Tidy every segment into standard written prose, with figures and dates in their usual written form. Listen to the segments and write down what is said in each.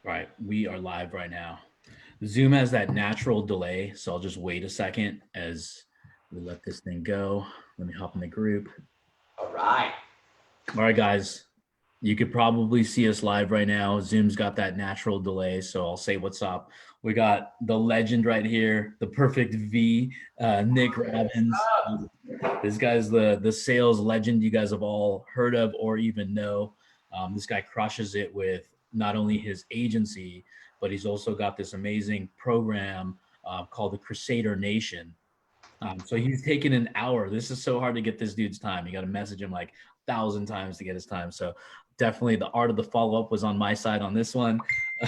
All right, we are live right now. Zoom has that natural delay, so I'll just wait a second as we let this thing go. Let me hop in the group. All right. All right, guys, you could probably see us live right now. Zoom's got that natural delay, so I'll say what's up. We got the legend right here, the perfect V, Nick Robbins. This guy's the sales legend you guys have all heard of or even know. This guy crushes it with not only his agency, but he's also got this amazing program called the Crusader Nation. So he's taken an hour. This is so hard to get this dude's time. You got to message him like 1,000 times to get his time. So definitely the art of the follow up was on my side on this one,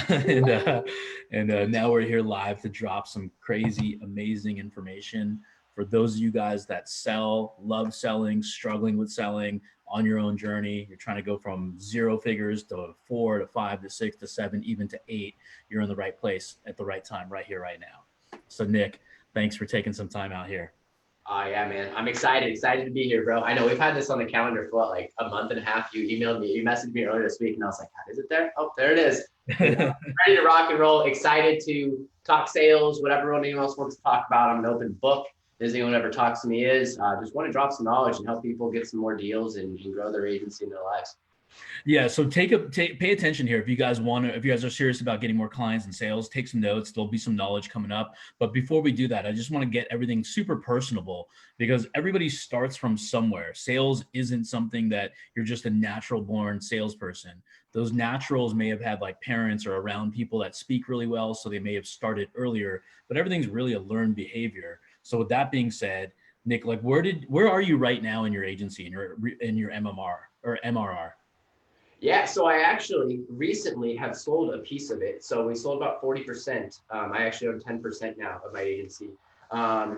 and now we're here live to drop some crazy, amazing information for those of you guys that sell, love selling, struggling with selling on your own journey. You're trying to go from zero figures to 4 to 5 to 6 to 7, even to 8. You're in the right place at the right time, right here, right now. So Nick, thanks for taking some time out here. Oh yeah, man. I'm excited to be here, bro. I know we've had this on the calendar for what, like a month and a half. You emailed me, you messaged me earlier this week, and I was like, is it there? Oh, there it is. Ready to rock and roll. Excited to talk sales, whatever anyone else wants to talk about. I'm an open book. As anyone ever talks to me is, just want to drop some knowledge and help people get some more deals and grow their agency in their lives. Yeah, so pay attention here. If you guys are serious about getting more clients and sales, take some notes. There'll be some knowledge coming up. But before we do that, I just want to get everything super personable because everybody starts from somewhere. Sales isn't something that you're just a natural born salesperson. Those naturals may have had like parents or around people that speak really well, so they may have started earlier, but everything's really a learned behavior. So with that being said, Nick, like where are you right now in your agency, in your MMR or MRR? Yeah, so I actually recently have sold a piece of it. So we sold about 40%. I actually own 10% now of my agency.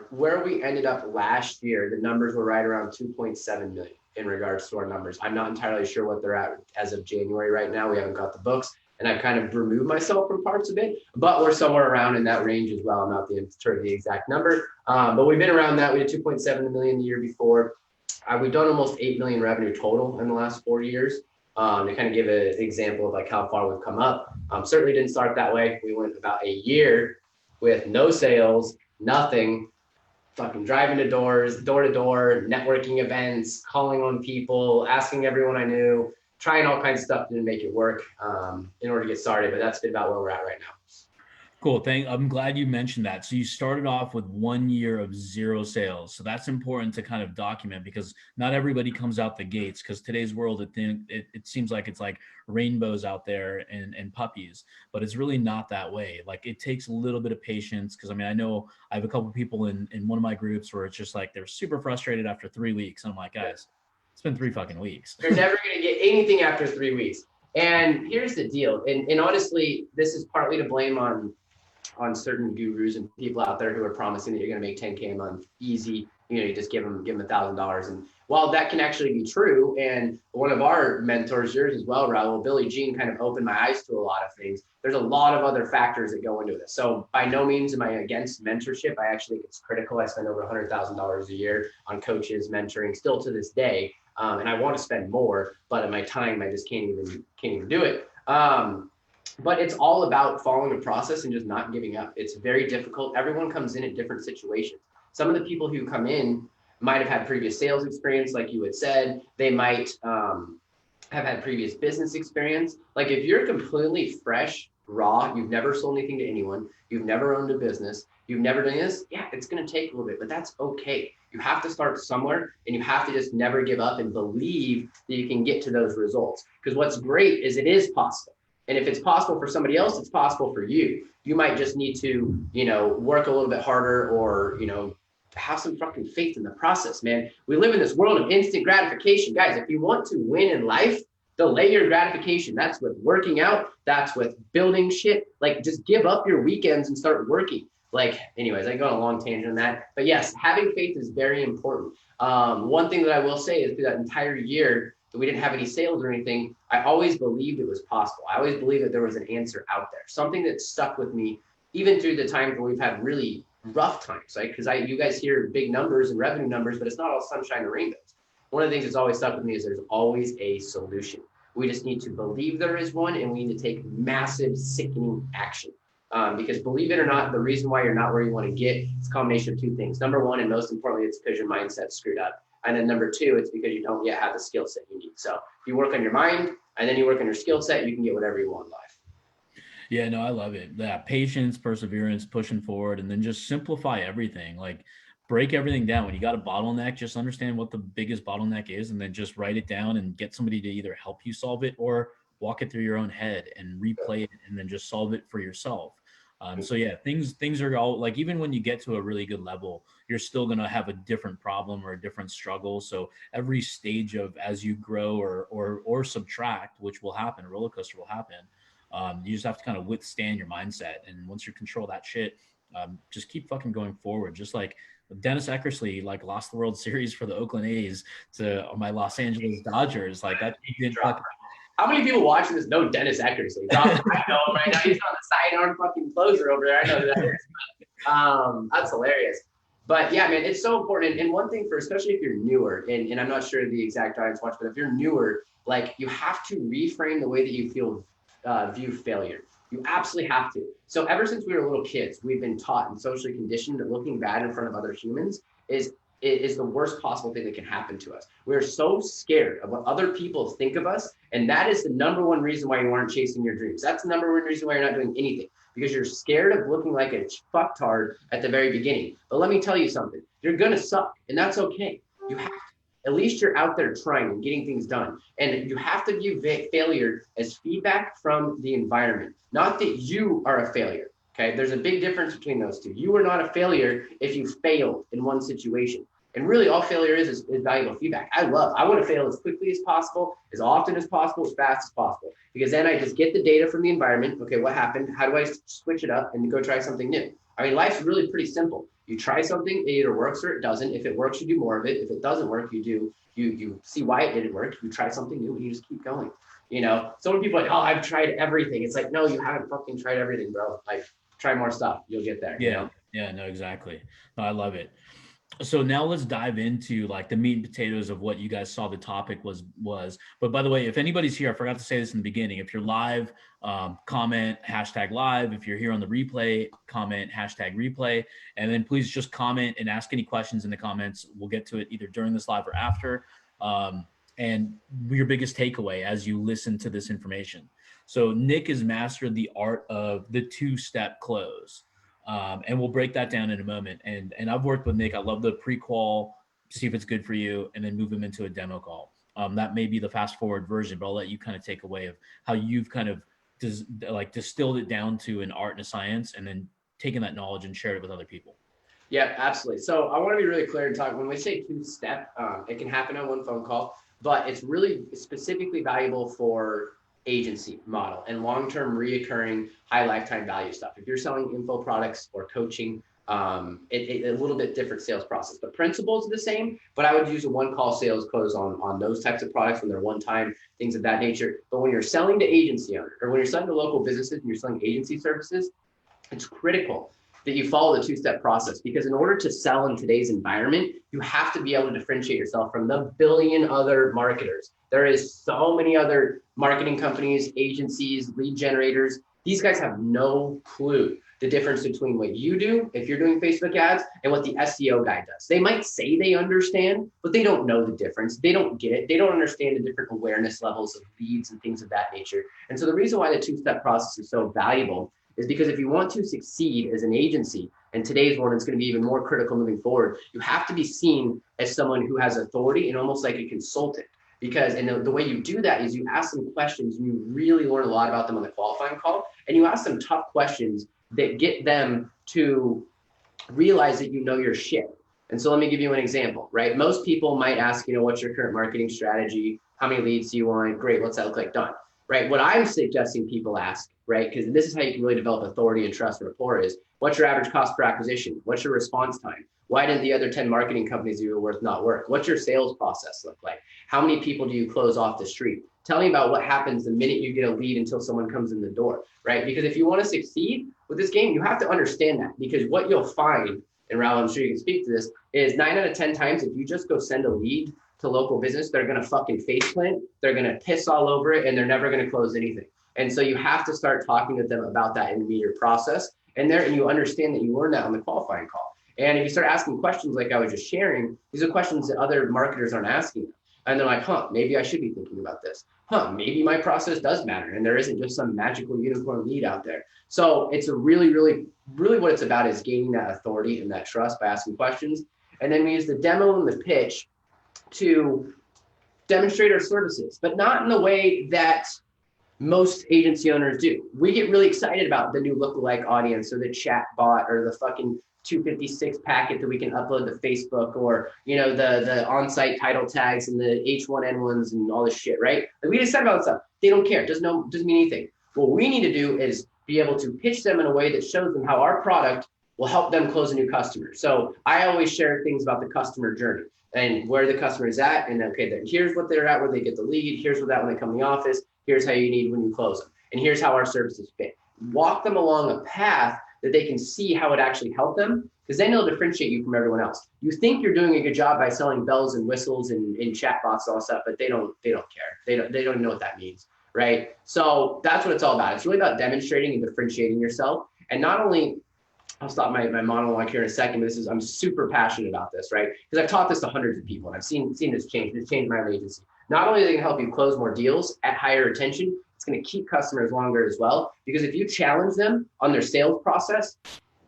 Where we ended up last year, the numbers were right around 2.7 million in regards to our numbers. I'm not entirely sure what they're at as of January right now. We haven't got the books, and I've kind of removed myself from parts of it, but we're somewhere around in that range as well. I'm not sure the exact number, but we've been around that. We did 2.7 million the year before. We've done almost 8 million revenue total in the last 4 years. To kind of give an example of like how far we've come up. Certainly didn't start that way. We went about a year with no sales, nothing, fucking driving to doors, door to door, networking events, calling on people, asking everyone I knew, trying all kinds of stuff to make it work in order to get started. But that's been about where we're at right now. Cool. I'm glad you mentioned that. So you started off with 1 year of zero sales. So that's important to kind of document because not everybody comes out the gates because today's world, it seems like it's like rainbows out there and puppies, but it's really not that way. Like it takes a little bit of patience because I mean, I know I have a couple of people in one of my groups where it's just like they're super frustrated after 3 weeks. I'm like, guys, it's been 3 fucking weeks. You're never going to get anything after 3 weeks. And here's the deal. And honestly, this is partly to blame on certain gurus and people out there who are promising that you're going to make 10K a month easy. You just give them $1,000. And while that can actually be true, and one of our mentors, yours as well, Raul, Billy Jean, kind of opened my eyes to a lot of things. There's a lot of other factors that go into this. So by no means am I against mentorship. I actually think it's critical. I spend over $100,000 a year on coaches, mentoring, still to this day. And I want to spend more, but in my time, I just can't even do it. But it's all about following a process and just not giving up. It's very difficult. Everyone comes in at different situations. Some of the people who come in might have had previous sales experience, like you had said. They might have had previous business experience. Like if you're completely fresh, raw, you've never sold anything to anyone, you've never owned a business, you've never done this, yeah, it's going to take a little bit, but that's okay. You have to start somewhere and you have to just never give up and believe that you can get to those results. Because what's great is it is possible. And if it's possible for somebody else, it's possible for you. You might just need to, work a little bit harder or, have some fucking faith in the process, man. We live in this world of instant gratification. Guys, if you want to win in life, delay your gratification. That's with working out. That's with building shit. Like just give up your weekends and start working. Like, anyways, I go on a long tangent on that. But yes, having faith is very important. One thing that I will say is through that entire year, that we didn't have any sales or anything, I always believed it was possible. I always believed that there was an answer out there. Something that stuck with me, even through the times where we've had really rough times, right? Because you guys hear big numbers and revenue numbers, but it's not all sunshine and rainbows. One of the things that's always stuck with me is there's always a solution. We just need to believe there is one, and we need to take massive, sickening action. Because believe it or not, the reason why you're not where you want to get is a combination of two things. Number one, and most importantly, it's because your mindset's screwed up. And then number two, it's because you don't yet have the skill set you need. So if you work on your mind and then you work on your skill set, you can get whatever you want in life. Yeah, no, I love it. Yeah, patience, perseverance, pushing forward, and then just simplify everything. Like break everything down. When you got a bottleneck, just understand what the biggest bottleneck is, and then just write it down and get somebody to either help you solve it or walk it through your own head and replay it, and then just solve it for yourself. So yeah, things are all like, even when you get to a really good level, you're still gonna have a different problem or a different struggle. So every stage of as you grow or subtract, which will happen, a roller coaster will happen. You just have to kind of withstand your mindset, and once you control that shit, just keep fucking going forward. Just like Dennis Eckersley, like lost the World Series for the Oakland A's to my Los Angeles Dodgers. Like that didn't fucking. How many people watching this know Dennis Eckersley? I know him right now. He's on the sidearm fucking closer over there. I know who that is. That's hilarious. But yeah, man, it's so important. And one thing for, especially if you're newer, and I'm not sure the exact audience watch, but if you're newer, like you have to reframe the way that you view failure. You absolutely have to. So ever since we were little kids, we've been taught and socially conditioned that looking bad in front of other humans is the worst possible thing that can happen to us. We're so scared of what other people think of us. And that is the number one reason why you aren't chasing your dreams. That's the number one reason why you're not doing anything, because you're scared of looking like a fucktard at the very beginning. But let me tell you something, you're going to suck, and that's okay. You have to. At least you're out there trying and getting things done. And you have to view failure as feedback from the environment, not that you are a failure. Okay, there's a big difference between those two. You are not a failure if you failed in one situation. And really all failure is valuable feedback. I want to fail as quickly as possible, as often as possible, as fast as possible. Because then I just get the data from the environment. Okay, what happened? How do I switch it up and go try something new? I mean, life's really pretty simple. You try something, it either works or it doesn't. If it works, you do more of it. If it doesn't work, you see why it didn't work. You try something new and you just keep going. You know, so many people are like, oh, I've tried everything. It's like, no, you haven't fucking tried everything, bro. Like, try more stuff. You'll get there. Yeah. You know? Yeah, no, exactly. No, I love it. So now let's dive into like the meat and potatoes of what you guys saw the topic was. But by the way, if anybody's here, I forgot to say this in the beginning. If you're live, comment #live. If you're here on the replay, comment #replay. And then please just comment and ask any questions in the comments. We'll get to it either during this live or after. And your biggest takeaway as you listen to this information. So Nick has mastered the art of the two-step close. And we'll break that down in a moment. And I've worked with Nick. I love the pre-qual, see if it's good for you, and then move him into a demo call. That may be the fast forward version, but I'll let you kind of take away of how you've kind of distilled it down to an art and a science, and then taken that knowledge and shared it with other people. Yeah, absolutely. So I want to be really clear and talk, when we say two-step, it can happen on one phone call, but it's really specifically valuable for agency model and long-term reoccurring high lifetime value stuff. If you're selling info products or coaching, a little bit different sales process. The principles are the same, but I would use a one-call sales close on those types of products when they're one-time, things of that nature. But when you're selling to agency owners, or when you're selling to local businesses and you're selling agency services, it's critical that you follow the two-step process, because in order to sell in today's environment, you have to be able to differentiate yourself from the billion other marketers. There is so many other marketing companies, agencies, lead generators. These guys have no clue the difference between what you do, if you're doing Facebook ads, and what the SEO guy does. They might say they understand, but they don't know the difference. They don't get it. They don't understand the different awareness levels of leads and things of that nature. And so the reason why the two-step process is so valuable is because if you want to succeed as an agency, in today's world, it's going to be even more critical moving forward, you have to be seen as someone who has authority and almost like a consultant. Because, and the way you do that is you ask them questions and you really learn a lot about them on the qualifying call, and you ask them tough questions that get them to realize that you know your shit. And so let me give you an example, right? Most people might ask, what's your current marketing strategy? How many leads do you want? Great, what's that look like? Done. Right? What I'm suggesting people ask, right? Because this is how you can really develop authority and trust and rapport is, what's your average cost per acquisition? What's your response time? Why didn't the other 10 marketing companies you were with not work? What's your sales process look like? How many people do you close off the street? Tell me about what happens the minute you get a lead until someone comes in the door, right? Because if you want to succeed with this game, you have to understand that, because what you'll find, and Raul, I'm sure you can speak to this, is 9 out of 10 times, if you just go send a lead to local business, they're going to fucking face plant, they're going to piss all over it, and they're never going to close anything. And so you have to start talking with them about that intermediate process. And you understand that you learned that on the qualifying call. And if you start asking questions like I was just sharing, these are questions that other marketers aren't asking them. And they're like, maybe I should be thinking about this. Maybe my process does matter. And there isn't just some magical unicorn lead out there. So it's a really, really, really what it's about is gaining that authority and that trust by asking questions. And then we use the demo and the pitch to demonstrate our services, but not in the way that most agency owners do. We get really excited about the new lookalike audience or the chat bot or the fucking 256 packet that we can upload to Facebook, or the on-site title tags and the H1N1s and all this shit, right? Like, we decide about stuff. They don't care. It doesn't mean anything. What we need to do is be able to pitch them in a way that shows them how our product will help them close a new customer. So I always share things about the customer journey and where the customer is at. And okay, here's what they're at, where they get the lead. Here's what that when they come in the office. Here's how you need when you close them. And here's how our services fit. Walk them along a path that they can see how it actually helped them, because then it'll differentiate you from everyone else. You think you're doing a good job by selling bells and whistles and chat bots and all that stuff, but they don't care. They don't even know what that means, right? So that's what it's all about. It's really about demonstrating and differentiating yourself. And not only, I'll stop my monologue here in a second, but I'm super passionate about this, right? Because I've taught this to hundreds of people, and I've seen this change. It's changed my own agency. Not only are they going to help you close more deals at higher retention, it's going to keep customers longer as well. Because if you challenge them on their sales process,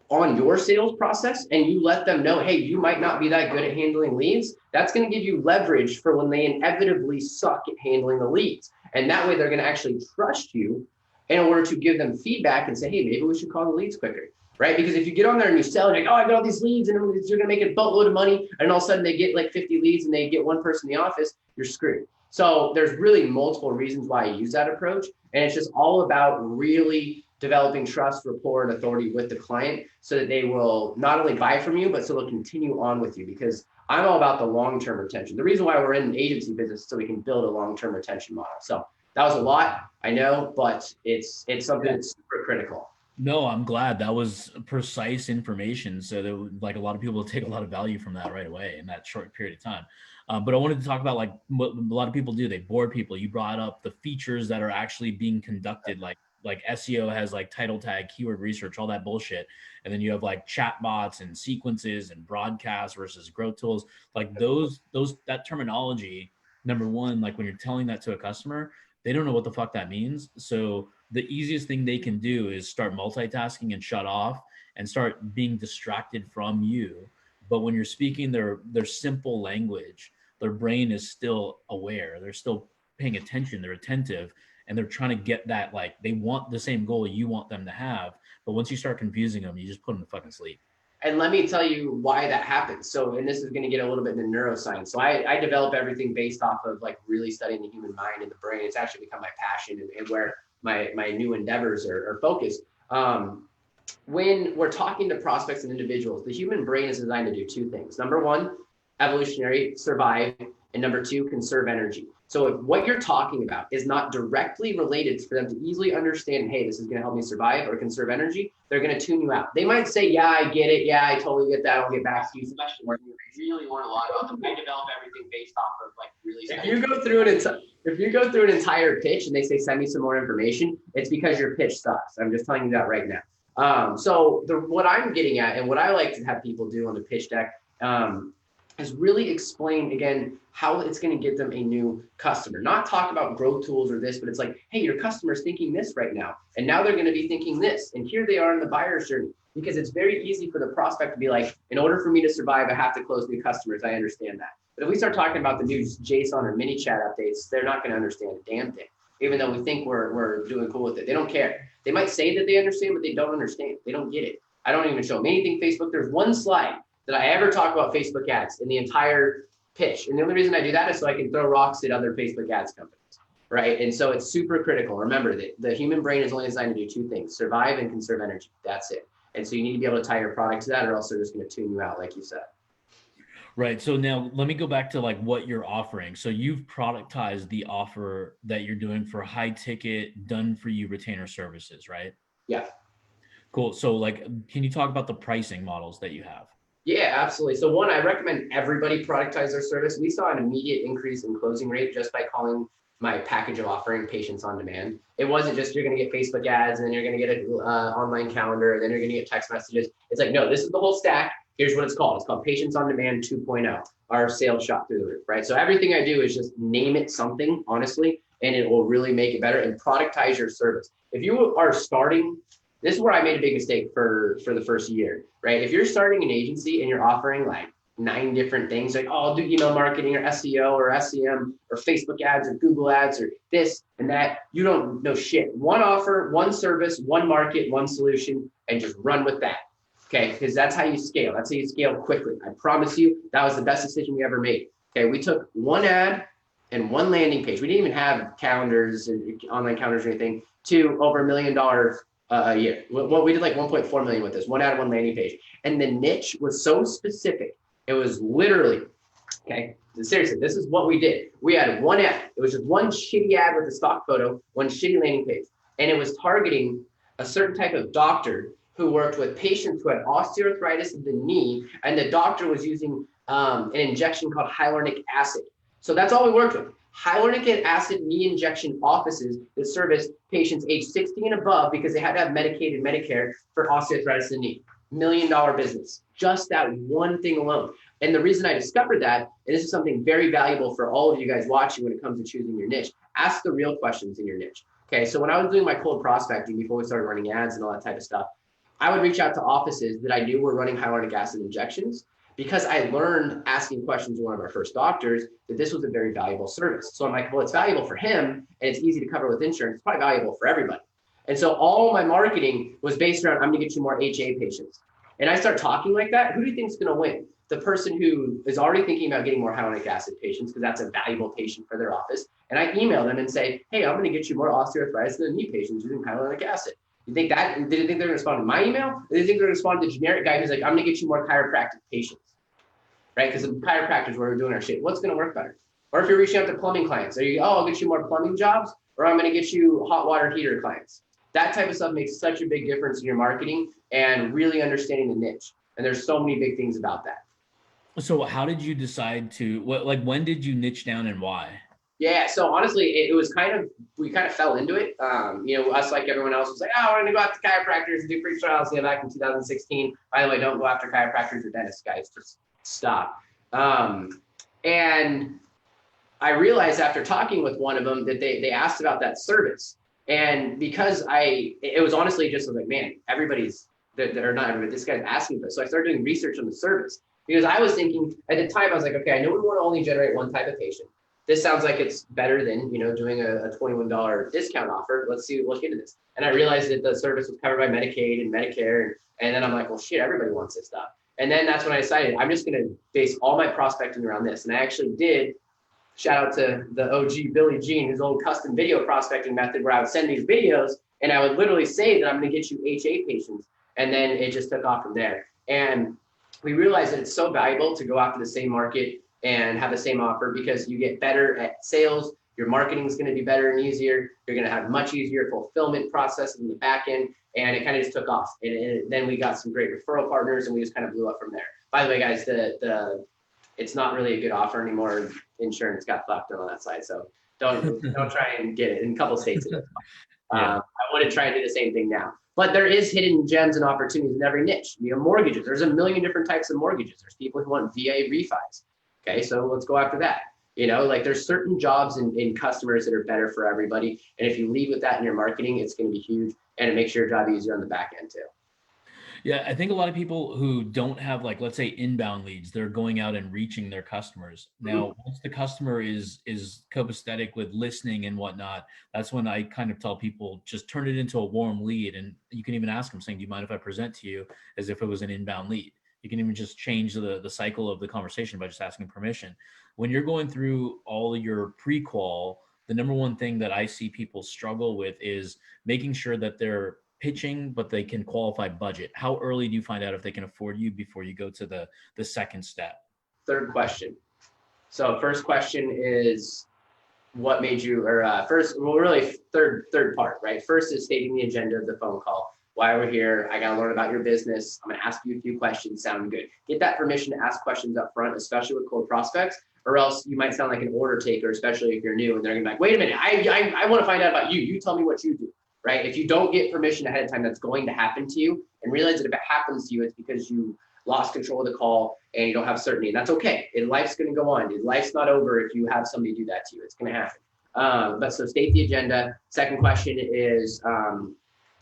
on your sales process, and you let them know, hey, you might not be that good at handling leads, that's going to give you leverage for when they inevitably suck at handling the leads. And that way they're going to actually trust you in order to give them feedback and say, hey, maybe we should call the leads quicker, right? Because if you get on there and you sell, like, oh, I got all these leads and you're going to make a boatload of money, and all of a sudden they get like 50 leads and they get one person in the office, you're screwed. So there's really multiple reasons why I use that approach. And it's just all about really developing trust, rapport, and authority with the client so that they will not only buy from you, but so they'll continue on with you, because I'm all about the long-term retention. The reason why we're in the agency business is so we can build a long-term retention model. So that was a lot, I know, but it's something that's super critical. No, I'm glad. That was precise information. So that, like, a lot of people will take a lot of value from that right away in that short period of time. But I wanted to talk about like what a lot of people do. They bore people. You brought up the features that are actually being conducted, like SEO has like title tag, keyword research, all that bullshit. And then you have like chat bots and sequences and broadcasts versus growth tools. Like that terminology, number one, like when you're telling that to a customer, they don't know what the fuck that means. So the easiest thing they can do is start multitasking and shut off and start being distracted from you. But when you're speaking their simple language, their brain is still aware. They're still paying attention. They're attentive. And they're trying to get that, like, they want the same goal you want them to have. But once you start confusing them, you just put them to fucking sleep. And let me tell you why that happens. So, and this is going to get a little bit into neuroscience. So I develop everything based off of like really studying the human mind and the brain. It's actually become my passion and where my new endeavors are focused. When we're talking to prospects and individuals, the human brain is designed to do two things. Number one, evolutionary, survive. And number two, conserve energy. So if what you're talking about is not directly related for them to easily understand, hey, this is going to help me survive or conserve energy, they're going to tune you out. They might say, yeah, I get it. Yeah, I totally get that. I'll get back to you. Especially when you really learn a lot about them. I develop everything based off of like really. If you go through an entire pitch and they say, send me some more information, it's because your pitch sucks. I'm just telling you that right now. So what I'm getting at and what I like to have people do on the pitch deck is really explain again how it's going to get them a new customer. Not talk about growth tools or this, but it's like, hey, your customer's thinking this right now, and now they're going to be thinking this, and here they are in the buyer's journey. Because it's very easy for the prospect to be like, in order for me to survive, I have to close new customers. I understand that. But if we start talking about the new JSON or mini chat updates, they're not going to understand a damn thing. Even though we think we're doing cool with it, they don't care. They might say that they understand, but they don't understand. They don't get it. I don't even show them anything Facebook. There's one slide that I ever talk about Facebook ads in the entire pitch. And the only reason I do that is so I can throw rocks at other Facebook ads companies, right? And so it's super critical. Remember that the human brain is only designed to do two things, survive and conserve energy. That's it. And so you need to be able to tie your product to that, or else they're just going to tune you out, like you said. Right. So now let me go back to like what you're offering. So you've productized the offer that you're doing for high ticket, done for you retainer services, right? Yeah. Cool. So like, can you talk about the pricing models that you have? Yeah, absolutely. So one, I recommend everybody productize their service. We saw an immediate increase in closing rate just by calling my package of offering patients on demand. It wasn't just you're going to get Facebook ads and then you're going to get an online calendar and then you're going to get text messages. It's like, no, this is the whole stack. Here's what it's called. It's called Patients on Demand 2.0. Our sales shot through the roof, right? So everything I do is just name it something, honestly, and it will really make it better and productize your service. If you are starting, this is where I made a big mistake for the first year, right? If you're starting an agency and you're offering like 9 different things, like, oh, I'll do email marketing or SEO or SEM or Facebook ads or Google ads or this and that, you don't know shit. One offer, one service, one market, one solution, and just run with that. Okay, because that's how you scale. That's how you scale quickly. I promise you, that was the best decision we ever made. Okay, we took one ad and one landing page. We didn't even have calendars and online calendars or anything, to over $1 million a year. We did like 1.4 million with this, one ad, one landing page. And the niche was so specific. It was literally, okay, seriously, this is what we did. We had one ad. It was just one shitty ad with a stock photo, one shitty landing page. And it was targeting a certain type of doctor who worked with patients who had osteoarthritis of the knee. And the doctor was using an injection called hyaluronic acid. So that's all we worked with. Hyaluronic acid knee injection offices that service patients age 60 and above because they had to have Medicaid and Medicare for osteoarthritis of the knee. $1 million business, just that one thing alone. And the reason I discovered that, and this is something very valuable for all of you guys watching when it comes to choosing your niche, ask the real questions in your niche. Okay, so when I was doing my cold prospecting before we started running ads and all that type of stuff, I would reach out to offices that I knew were running hyaluronic acid injections, because I learned asking questions to one of our first doctors that this was a very valuable service. So I'm like, well, it's valuable for him and it's easy to cover with insurance. It's probably valuable for everybody. And so all my marketing was based around, I'm gonna get you more HA patients. And I start talking like that, who do you think is gonna win? The person who is already thinking about getting more hyaluronic acid patients, because that's a valuable patient for their office. And I email them and say, hey, I'm gonna get you more osteoarthritis than knee patients using hyaluronic acid. You think that, did you think they're gonna respond to my email? Or do you think they're gonna respond to the generic guy who's like, I'm gonna get you more chiropractic patients? Right? Because the chiropractors where we're doing our shit, what's going to work better? Or if you're reaching out to plumbing clients, are you, oh, I'll get you more plumbing jobs, or I'm going to get you hot water heater clients. That type of stuff makes such a big difference in your marketing and really understanding the niche. And there's so many big things about that. So how did you decide to, when did you niche down and why? Yeah, so honestly, it was we kind of fell into it. Us, like everyone else, was like, oh, we're going to go after chiropractors and do free trials. Yeah, back in 2016. By the way, don't go after chiropractors or dentists, guys. Just stop. And I realized after talking with one of them that they asked about that service. And because it was honestly just like, man, or not everybody, this guy's asking for this. So I started doing research on the service, because I was thinking at the time, I was like, okay, I know we want to only generate one type of patient. This sounds like it's better than, doing a $21 discount offer. Let's look into this. And I realized that the service was covered by Medicaid and Medicare. And then I'm like, well, shit, everybody wants this stuff. And then that's when I decided I'm just going to base all my prospecting around this. And I actually did, shout out to the OG Billy Jean, his old custom video prospecting method, where I would send these videos and I would literally say that I'm going to get you HA patients. And then it just took off from there. And we realized that it's so valuable to go after the same market and have the same offer, because you get better at sales. Your marketing is going to be better and easier. You're going to have much easier fulfillment process in the back end. And it kind of just took off. And then we got some great referral partners and we just kind of blew up from there. By the way, guys, it's not really a good offer anymore. Insurance got fucked on that side. So don't try and get it. In a couple of states, it is. Yeah. I want to try and do the same thing now. But there is hidden gems and opportunities in every niche. Mortgages. There's a million different types of mortgages. There's people who want VA refis. Okay, so let's go after that. There's certain jobs and customers that are better for everybody. And if you lead with that in your marketing, it's going to be huge, and it makes your job easier on the back end too. Yeah, I think a lot of people who don't have, like, let's say inbound leads, they're going out and reaching their customers. Now, once the customer is copacetic with listening and whatnot, that's when I kind of tell people, just turn it into a warm lead. And you can even ask them saying, do you mind if I present to you as if it was an inbound lead? You can even just change the cycle of the conversation by just asking permission. When you're going through all your pre-qual, the number one thing that I see people struggle with is making sure that they're pitching, but they can qualify budget. How early do you find out if they can afford you before you go to the second step? Third question. So first question is, what made you, or third part, right? First is stating the agenda of the phone call. why we're here. I got to learn about your business. I'm going to ask you a few questions. Sound good? Get that permission to ask questions up front, especially with cold prospects, or else you might sound like an order taker, especially if you're new and they're going to be like, wait a minute, I want to find out about you. You tell me what you do, right? If you don't get permission ahead of time, that's going to happen to you, and realize that if it happens to you, it's because you lost control of the call and you don't have certainty. And that's okay. And life's going to go on. Life's not over if you have somebody do that to you. It's going to happen. But so state the agenda. Second question is,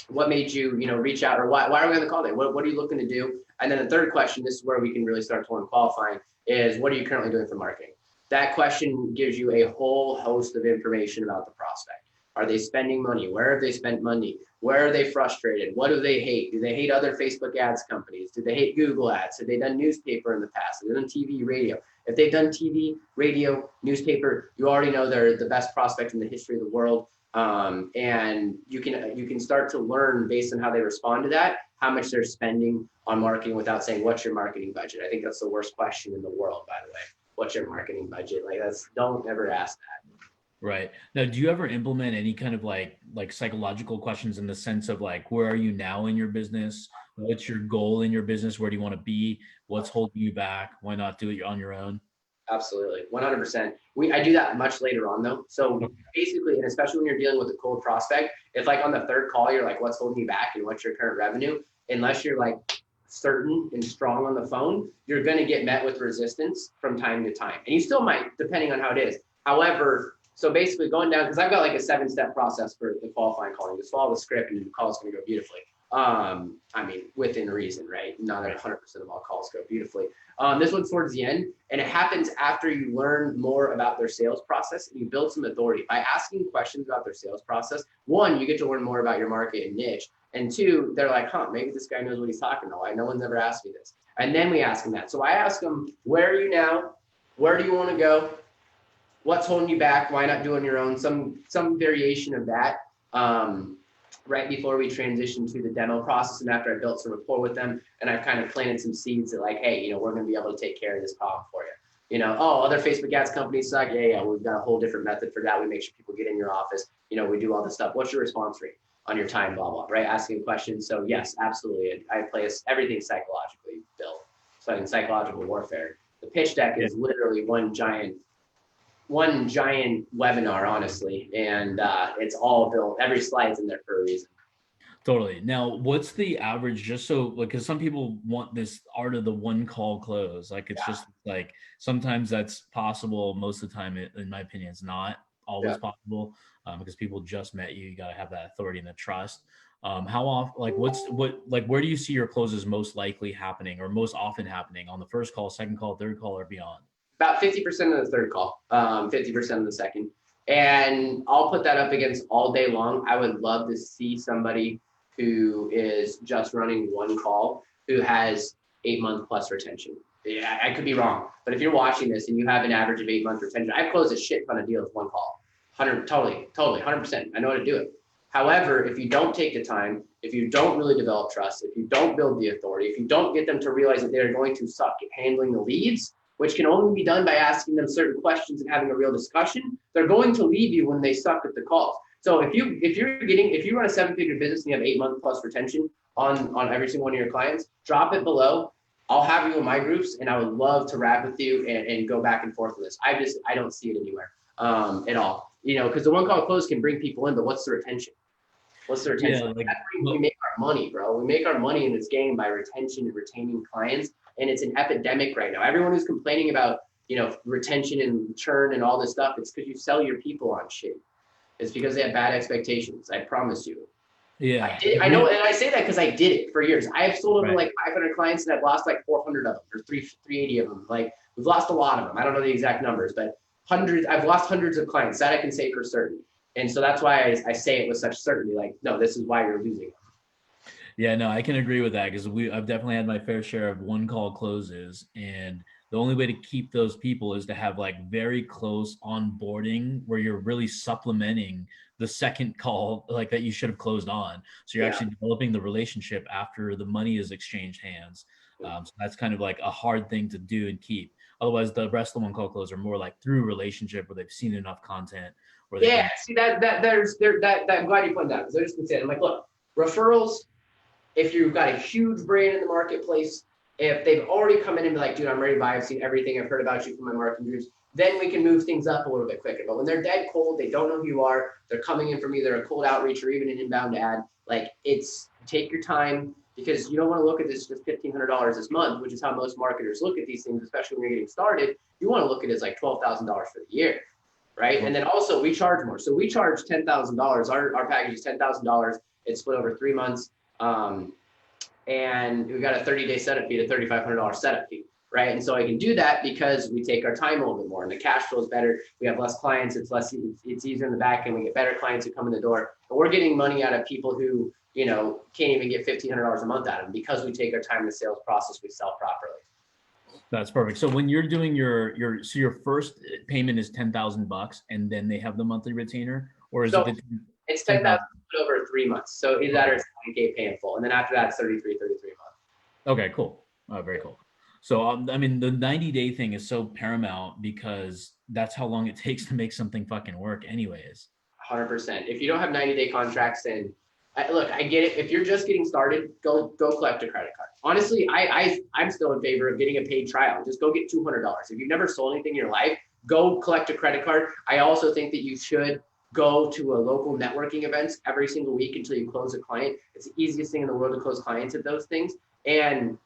what made you, reach out, or why are we on the call today? What are you looking to do? And then the third question, this is where we can really start qualifying, is what are you currently doing for marketing? That question gives you a whole host of information about the prospect. Are they spending money? Where have they spent money? Where are they frustrated? What do they hate? Do they hate other Facebook ads companies? Do they hate Google ads? Have they done newspaper in the past? Have they done TV, radio? If they've done TV, radio, newspaper, you already know they're the best prospect in the history of the world. And you can start to learn based on how they respond to that, how much they're spending on marketing without saying, what's your marketing budget? I think that's the worst question in the world, by the way. What's your marketing budget? Don't ever ask that. Right. Now, do you ever implement any kind of like psychological questions in the sense of like, where are you now in your business? What's your goal in your business? Where do you want to be? What's holding you back? Why not do it on your own? Absolutely. 100%. I do that much later on though. So basically, and especially when you're dealing with a cold prospect, if like on the third call, you're like, what's holding you back and what's your current revenue? Unless you're like certain and strong on the phone, you're going to get met with resistance from time to time. And you still might, depending on how it is. However, so basically going down, because I've got like a 7-step process for the qualifying calling. Just follow the script and the call is going to go beautifully. Within reason, right? Not 100% of all calls go beautifully. This one's towards the end, and it happens after you learn more about their sales process and you build some authority. By asking questions about their sales process, one, you get to learn more about your market and niche. And two, they're like, maybe this guy knows what he's talking about. No one's ever asked me this. And then we ask them that. So I ask them, where are you now? Where do you want to go? What's holding you back? Why not do it on your own? Some variation of that. Right before we transition to the demo process, and after I built some rapport with them, and I've kind of planted some seeds that like, hey, we're going to be able to take care of this problem for you. Other Facebook ads companies suck. Yeah, we've got a whole different method for that. We make sure people get in your office. We do all this stuff. What's your response rate on your time, blah, blah, right? Asking questions. So yes, absolutely. I play everything psychologically built. So in psychological warfare, the pitch deck is literally one giant webinar, honestly, and it's all built. Every slide's in there for a reason. Totally. Now, what's the average? Just so, because some people want this art of the one call close. Like it's just like sometimes that's possible. Most of the time, in my opinion, it's not always possible because people just met you. You got to have that authority and the trust. How often? Where do you see your closes most likely happening or most often happening on the first call, second call, third call, or beyond? About 50% of the third call, 50% of the second. And I'll put that up against all day long. I would love to see somebody who is just running one call who has 8-month plus retention. Yeah, I could be wrong, but if you're watching this and you have an average of 8-month retention, I've closed a shit ton of deals with one call. 100%. I know how to do it. However, if you don't take the time, if you don't really develop trust, if you don't build the authority, if you don't get them to realize that they're going to suck at handling the leads, which can only be done by asking them certain questions and having a real discussion, they're going to leave you when they suck at the calls. So if you run a 7-figure business and you have 8-month plus retention on every single one of your clients, drop it below. I'll have you in my groups, and I would love to rap with you and go back and forth with this. I don't see it anywhere at all. Because the one call close can bring people in, but what's the retention? What's the retention? We make our money, bro. We make our money in this game by retention and retaining clients. And it's an epidemic right now. Everyone who's complaining about, retention and churn and all this stuff, it's because you sell your people on shit. It's because they have bad expectations. I promise you. Yeah. I know, and I say that because I did it for years. I have sold over like 500 clients and I've lost like 400 of them or 380 of them. Like we've lost a lot of them. I don't know the exact numbers, but I've lost hundreds of clients. That I can say for certain. And so that's why I say it with such certainty. Like, no, this is why you're losing. Yeah, no, I can agree with that because I've definitely had my fair share of one call closes, and the only way to keep those people is to have like very close onboarding where you're really supplementing the second call like that you should have closed on. So you're actually developing the relationship after the money is exchanged hands. So that's kind of like a hard thing to do and keep. Otherwise, the rest of the one call close are more like through relationship where they've seen enough content. See that I'm glad you pointed that because I just been saying, I'm like, look, referrals If you've got a huge brand in the marketplace, if they've already come in and be like, dude, I'm ready to buy, I've seen everything, I've heard about you from my marketing groups, then we can move things up a little bit quicker. But when they're dead cold, they don't know who you are, they're coming in from either a cold outreach or even an inbound ad, like it's take your time, because you don't want to look at this just $1,500 this month, which is how most marketers look at these things, especially when you're getting started. You want to look at it as like $12,000 for the year, right? And then also we charge more. So we charge $10,000. Our package is $10,000. It's split over 3 months. And we got a 30-day setup fee, a $3,500 setup fee, right? And so I can do that because we take our time a little bit more, and the cash flow is better. We have less clients. It's easier in the back end. We get better clients who come in the door. But we're getting money out of people who, you know, can't even get $1,500 a month out of them because we take our time in the sales process. We sell properly. That's perfect. So when you're doing your first payment is $10,000, and then they have the monthly retainer, or is it? It's 10,000 over 3 months. So either that or it's 20K pay in full, and then after that, it's 33 a month. Okay, cool. Very cool. So I mean, the 90-day thing is so paramount because that's how long it takes to make something fucking work, anyways. 100%. If you don't have 90-day contracts, then look, I get it. If you're just getting started, go collect a credit card. Honestly, I'm still in favor of getting a paid trial. Just go get $200. If you've never sold anything in your life, go collect a credit card. I also think that you should go to a local networking events every single week until you close a client. It's the easiest thing in the world to close clients at those things. And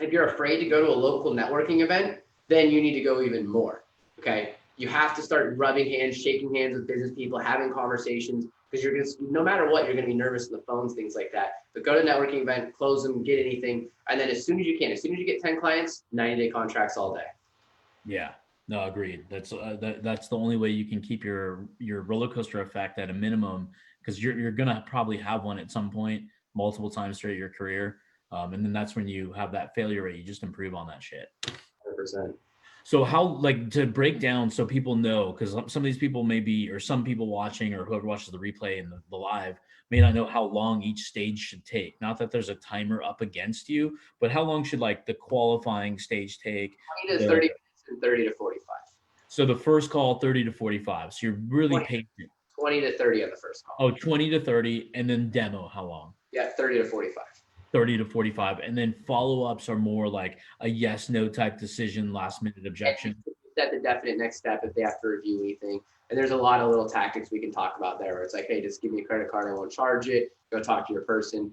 if you're afraid to go to a local networking event, then you need to go even more. Okay. You have to start rubbing hands, shaking hands with business people, having conversations, because you're going to, no matter what, you're going to be nervous on the phones, things like that. But go to a networking event, close them, get anything. And then as soon as you get 10 clients, 90-day contracts all day. Yeah. No, agreed. That's the only way you can keep your roller coaster effect at a minimum, because you're gonna probably have one at some point, multiple times throughout your career, and then that's when you have that failure rate. You just improve on that shit. 100%. So how, like, to break down so people know, because some of these people may be, or some people watching, or whoever watches the replay and the live may not know how long each stage should take. Not that there's a timer up against you, but how long should like the qualifying stage take? 20 to 30 minutes and 30 to 45. So the first call, 30 to 45. So you're really patient. 20 to 30 on the first call. Oh, 20 to 30. And then demo, how long? Yeah, 30 to 45. 30 to 45. And then follow-ups are more like a yes, no type decision, last minute objection. Set the definite next step if they have to review anything. And there's a lot of little tactics we can talk about there where it's like, hey, just give me a credit card. I won't charge it. Go talk to your person.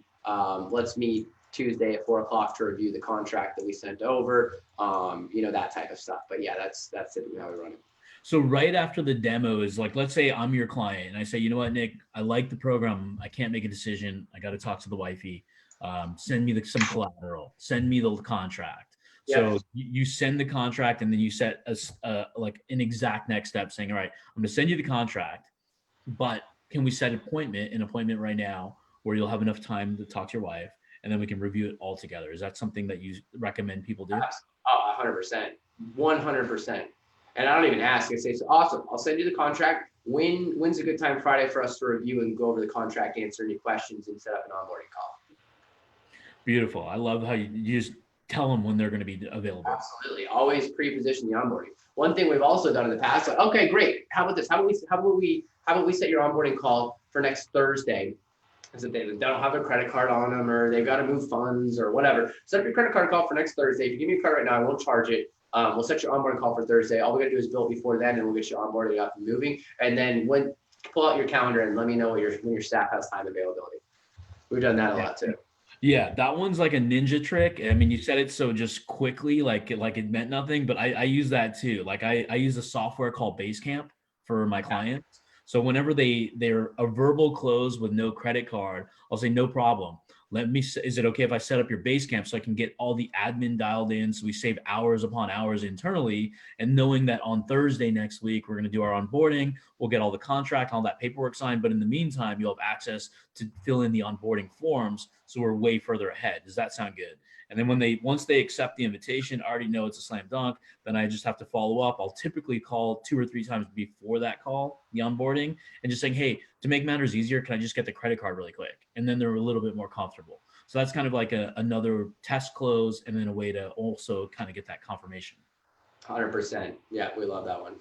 Let's meet Tuesday at 4 o'clock to review the contract that we sent over. That type of stuff. But yeah, that's typically how we run it. So right after the demo is like, let's say I'm your client and I say, you know what, Nick, I like the program. I can't make a decision. I got to talk to the wifey. Send me some collateral. Send me the contract. Yeah. So you send the contract and then you set like an exact next step saying, all right, I'm going to send you the contract, but can we set an appointment right now where you'll have enough time to talk to your wife and then we can review it all together? Is that something that you recommend people do? Oh, 100%, 100%. And I don't even ask. I say, so awesome. I'll send you the contract. When's a good time Friday for us to review and go over the contract, answer any questions, and set up an onboarding call? Beautiful. I love how you just tell them when they're going to be available. Absolutely. Always pre-position the onboarding. One thing we've also done in the past, like, okay, great. How about this? How about we set your onboarding call for next Thursday? Is that they don't have a credit card on them or they've got to move funds or whatever. Set up your credit card call for next Thursday. If you give me a card right now, I won't charge it. We'll set your onboarding call for Thursday. All we got to do is build before then, and we'll get you onboarded up and moving. And then pull out your calendar and let me know when your staff has time availability. We've done that a lot too. Yeah, that one's like a ninja trick. I mean, you said it so just quickly, like it meant nothing, but I use that too. Like I use a software called Basecamp for my clients. So whenever they're a verbal close with no credit card, I'll say, no problem. Is it okay if I set up your Basecamp so I can get all the admin dialed in so we save hours upon hours internally, and knowing that on Thursday next week, we're going to do our onboarding, we'll get all the contract, all that paperwork signed. But in the meantime, you'll have access to fill in the onboarding forms. So we're way further ahead. Does that sound good? And then once they accept the invitation, I already know it's a slam dunk. Then I just have to follow up. I'll typically call 2 or 3 times before that call, the onboarding, and just saying, hey, to make matters easier, can I just get the credit card really quick? And then they're a little bit more comfortable. So that's kind of like another test close and then a way to also kind of get that confirmation. 100%. Yeah, we love that one.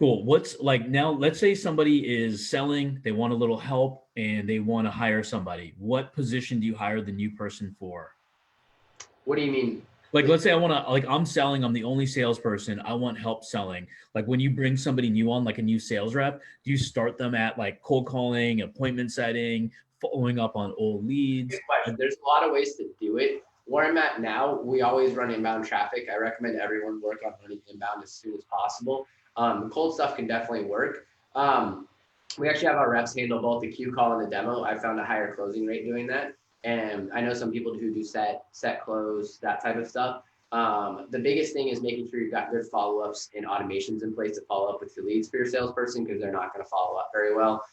Cool. What's like now, let's say somebody is selling, they want a little help and they want to hire somebody. What position do you hire the new person for? What do you mean? Like, let's say I want to, like, I'm selling, I'm the only salesperson. I want help selling. Like, when you bring somebody new on, like a new sales rep, do you start them at like cold calling, appointment setting, following up on old Good leads? question. There's a lot of ways to do it. Where I'm at now, we always run inbound traffic. I recommend everyone work on running inbound as soon as possible. Cold stuff can definitely work. We actually have our reps handle both the queue call and the demo. I found a higher closing rate doing that. And I know some people who do set close, that type of stuff. The biggest thing is making sure you've got good follow-ups and automations in place to follow up with your leads for your salesperson, because they're not going to follow up very well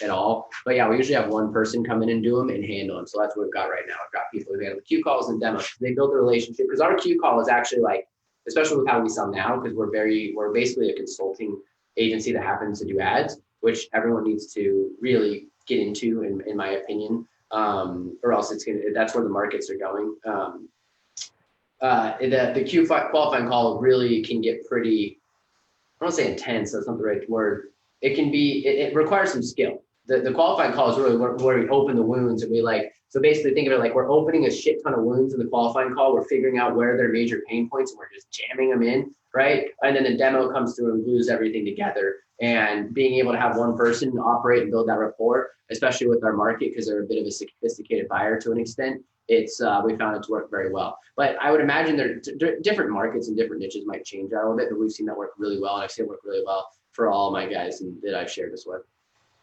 at all. But yeah, we usually have one person come in and do them and handle them. So that's what we've got right now. I've got people who handle the queue calls and demos. They build the relationship, because our queue call is actually like, especially with how we sell now, because we're basically a consulting agency that happens to do ads, which everyone needs to really get into, in my opinion, or else that's where the markets are going. The queue qualifying call really can get pretty, I don't say intense, that's not the right word. It can be, it requires some skill. The qualifying call is really where we open the wounds, and so basically think of it like we're opening a shit ton of wounds in the qualifying call. We're figuring out where their major pain points, and we're just jamming them in, right? And then the demo comes through and glues everything together. And being able to have one person operate and build that rapport, especially with our market, because they're a bit of a sophisticated buyer to an extent, we found it to work very well. But I would imagine different markets and different niches might change that a little bit, but we've seen that work really well, and I've seen it work really well for all my guys that I've shared this with.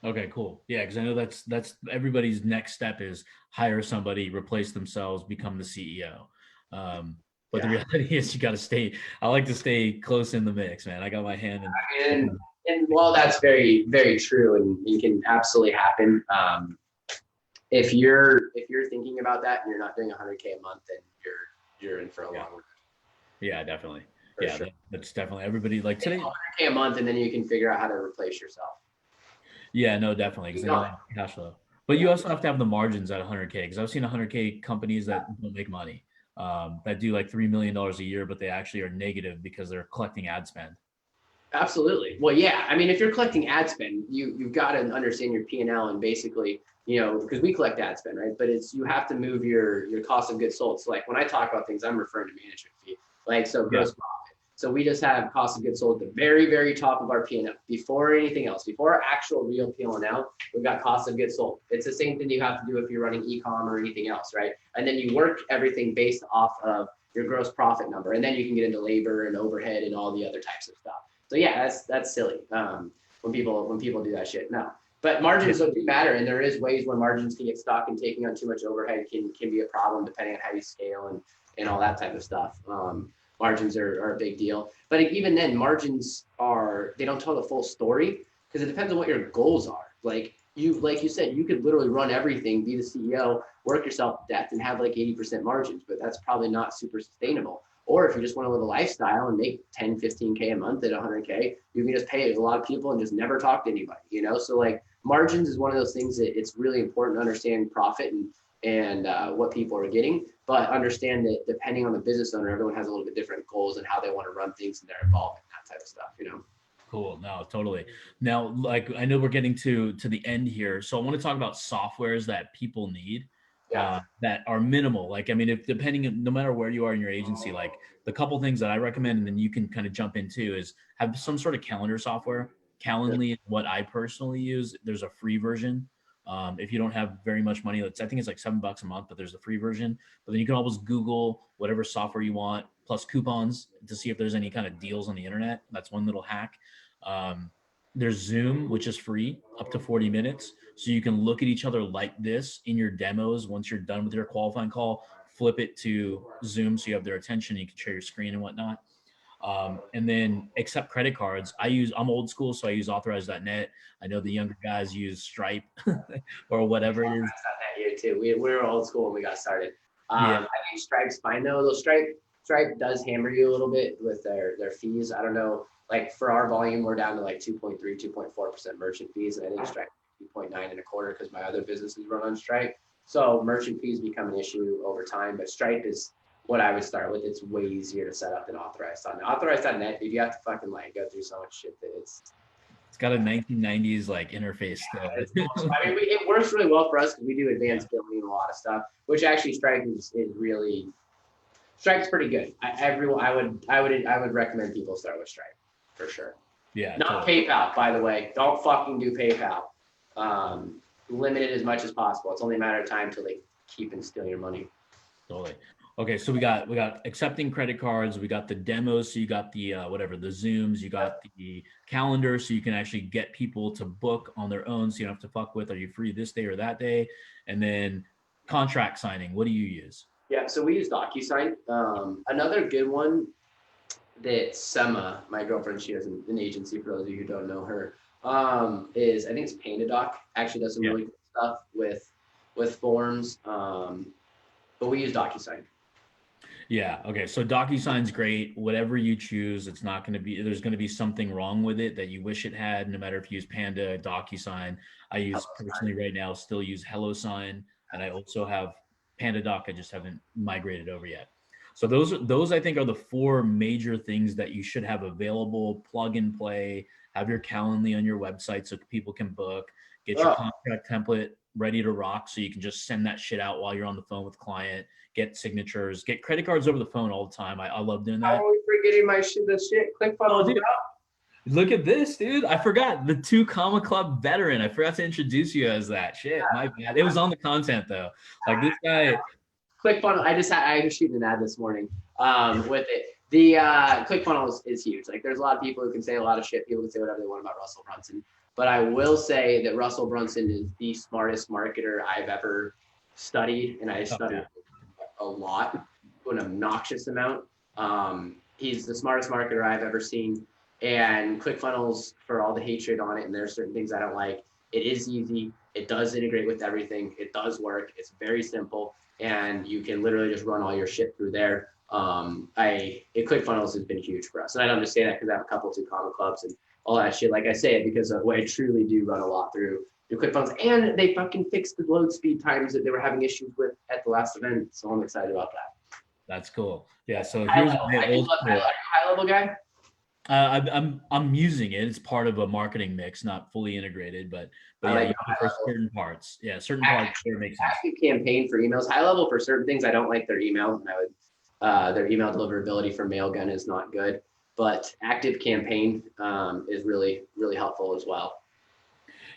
Okay, cool. Yeah, because I know that's everybody's next step is hire somebody, replace themselves, become the CEO. But the reality is you got to stay. I like to stay close in the mix, man. I got my hand in. And while that's very, very true, and it can absolutely happen, if you're thinking about that and you're not doing 100K a month, then you're in for a long run. Yeah, definitely. For sure. That's definitely everybody like today. 100K a month, and then you can figure out how to replace yourself. Yeah, no, definitely, because they don't have cash flow. But you also have to have the margins at 100K, because I've seen 100K companies that don't make money, that do like $3 million a year, but they actually are negative because they're collecting ad spend. Absolutely. Well, yeah. I mean, if you're collecting ad spend, you've got to understand your P&L, and basically, because we collect ad spend, right? But you have to move your cost of goods sold. So like when I talk about things, I'm referring to management fee, like so gross profit. So we just have cost of goods sold at the very, very top of our P&L before anything else, before our actual real P&L. We've got cost of goods sold. It's the same thing you have to do if you're running e-com or anything else, right? And then you work everything based off of your gross profit number, and then you can get into labor and overhead and all the other types of stuff. So yeah, that's silly when people do that shit. No, but margins do matter, and there is ways where margins can get stuck, and taking on too much overhead can be a problem depending on how you scale and all that type of stuff. Margins are a big deal, but even then, margins they don't tell the full story, because it depends on what your goals are. Like you said, you could literally run everything, be the CEO, work yourself to death, and have like 80% margins, but that's probably not super sustainable. Or if you just want to live a lifestyle and make 10, 15K a month at 100K, you can just pay a lot of people and just never talk to anybody, So like margins is one of those things that it's really important to understand profit and what people are getting, but understand that depending on the business owner, everyone has a little bit different goals and how they want to run things and their involvement, that type of stuff, Cool. No, totally. Now, like, I know we're getting to the end here, so I want to talk about softwares that people need. That are minimal. Like, I mean, no matter where you are in your agency, like the couple things that I recommend, and then you can kind of jump into, is have some sort of calendar software. Calendly is what I personally use. There's a free version. If you don't have very much money, I think it's like $7 a month, but there's a free version. But then you can always Google whatever software you want, plus coupons to see if there's any kind of deals on the internet. That's one little hack. There's Zoom, which is free up to 40 minutes. So you can look at each other like this in your demos. Once you're done with your qualifying call, flip it to Zoom so you have their attention. You can share your screen and whatnot. And then accept credit cards. I'm old school, so I use authorize.net. I know the younger guys use Stripe or whatever it is. That year too. We were old school when we got started. I think Stripe's fine though. Stripe does hammer you a little bit with their fees. I don't know. Like for our volume, we're down to like 2.3, 2.4% merchant fees, and I think Stripe 2.9 1/4 because my other businesses run on Stripe. So merchant fees become an issue over time, but Stripe is what I would start with. It's way easier to set up than authorized.net. Authorized.net, dude, you have to fucking like go through so much shit that It's got a 1990s like interface still. it's awesome. I mean, it works really well for us because we do advanced billing and a lot of stuff, which actually Stripe is really, Stripe's pretty good. I would recommend people start with Stripe for sure. Yeah. Not Totally. PayPal, by the way. Don't fucking do PayPal. Limit it as much as possible. It's only a matter of time till they keep and steal your money. Totally. Okay, so we got accepting credit cards, we got the demos, so you got the whatever, the Zooms, you got the calendar, so you can actually get people to book on their own, so you don't have to fuck with, are you free this day or that day? And then contract signing, what do you use? Yeah, so we use DocuSign. Another good one that Sema, my girlfriend, she has an agency for those of you who don't know her, is I think it's PandaDoc. Actually does some really cool stuff with forms. But we use DocuSign. Yeah. Okay. So DocuSign's great. Whatever you choose, it's not going to be, there's going to be something wrong with it that you wish it had, no matter if you use Panda, DocuSign. I use personally right now, still use HelloSign. And I also have PandaDoc. I just haven't migrated over yet. So those I think are the four major things that you should have available, plug and play, have your Calendly on your website so people can book, get your contract template ready to rock so you can just send that shit out while you're on the phone with client, get signatures, get credit cards over the phone all the time. I love doing that. How are we forgetting the shit? ClickFunnels. Look at this, dude. I forgot the 2 Comma Club veteran. I forgot to introduce you as that. Shit, my bad. It was on the content though. Like this guy. ClickFunnels. I was shooting an ad this morning with it. The ClickFunnels is huge. Like there's a lot of people who can say a lot of shit. People can say whatever they want about Russell Brunson. But I will say that Russell Brunson is the smartest marketer I've ever studied. And I studied a lot, an obnoxious amount. He's the smartest marketer I've ever seen. And ClickFunnels, for all the hatred on it, and there's certain things I don't like, it is easy. It does integrate with everything. It does work. It's very simple. And you can literally just run all your shit through there. ClickFunnels has been huge for us. And I don't just say that because I have a couple of 2 Comma Clubs and all that shit. Like I say it because I truly do run a lot through ClickFunnels. And they fucking fixed the load speed times that they were having issues with at the last event. So I'm excited about that. That's cool. Yeah. So here's my old school. Are you a high level guy? I'm using it. It's part of a marketing mix, not fully integrated, but yeah, you for certain parts. Yeah, certain parts sure makes sense. Active campaign for emails, high level for certain things. I don't like their email, and I would their email deliverability for Mailgun is not good. But active campaign is really helpful as well.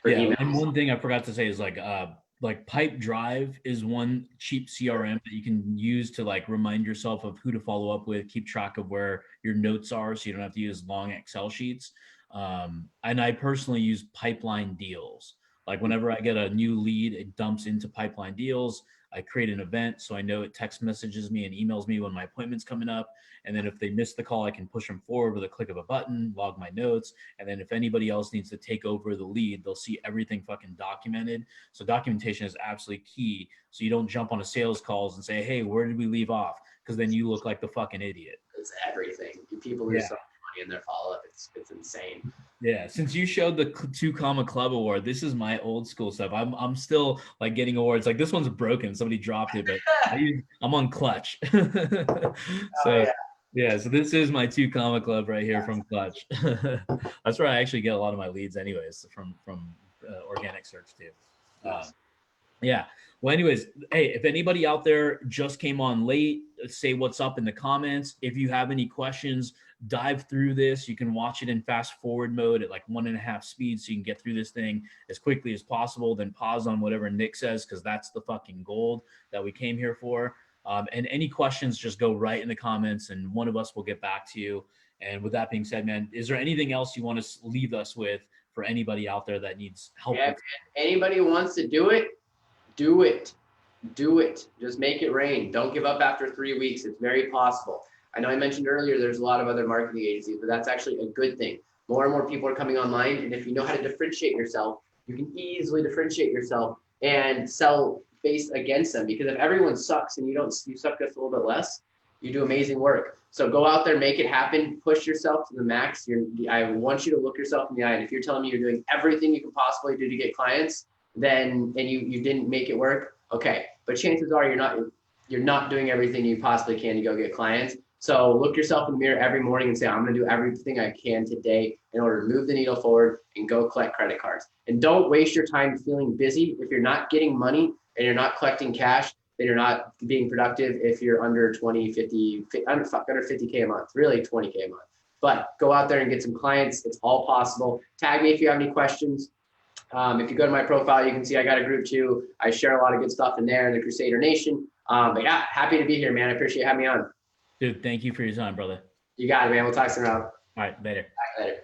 Yeah, emails. And one thing I forgot to say is like Pipe Drive is one cheap CRM that you can use to like remind yourself of who to follow up with, keep track of where your notes are so you don't have to use long Excel sheets. And I personally use Pipeline Deals. Like whenever I get a new lead, it dumps into Pipeline Deals. I create an event so I know it text messages me and emails me when my appointment's coming up. And then if they miss the call, I can push them forward with a click of a button, log my notes. And then if anybody else needs to take over the lead, they'll see everything fucking documented. So documentation is absolutely key. So you don't jump on a sales calls and say, hey, where did we leave off? Because then you look like the fucking idiot. It's everything. People lose so much money in their follow-up. It's insane. Yeah, since you showed the 2 Comma Club award, this is my old school stuff. I'm still like getting awards. Like this one's broken. Somebody dropped it, but I'm on Clutch. So yeah, so this is my 2 Comma Club right here from Clutch. That's where I actually get a lot of my leads, anyways, from organic search too. Yeah. Well, anyways, hey, if anybody out there just came on late, say what's up in the comments. If you have any questions, dive through this. You can watch it in fast forward mode at like 1.5 speed so you can get through this thing as quickly as possible. Then pause on whatever Nick says because that's the fucking gold that we came here for. And any questions, just go right in the comments and one of us will get back to you. And with that being said, man, is there anything else you want to leave us with for anybody out there that needs help? Yeah, if anybody wants to do it, do it. Do it. Just make it rain. Don't give up after 3 weeks. It's very possible. I know I mentioned earlier there's a lot of other marketing agencies, but that's actually a good thing. More and more people are coming online, and if you know how to differentiate yourself, you can easily differentiate yourself and sell based against them. Because if everyone sucks and you suck just a little bit less, you do amazing work. So go out there, make it happen, push yourself to the max. I want you to look yourself in the eye. And if you're telling me you're doing everything you can possibly do to get clients, and you didn't make it work, okay. But chances are you're not you're not doing everything you possibly can to go get clients. So look yourself in the mirror every morning and say, I'm going to do everything I can today in order to move the needle forward and go collect credit cards. And don't waste your time feeling busy. If you're not getting money and you're not collecting cash, then you're not being productive if you're under 20, 50, under 50K a month, really 20K a month. But go out there and get some clients. It's all possible. Tag me if you have any questions. If you go to my profile, you can see I got a group too. I share a lot of good stuff in there in the Crusader Nation. But yeah, happy to be here, man. I appreciate having me on. Dude, thank you for your time, brother. You got it, man. We'll talk soon. All right, later. Later.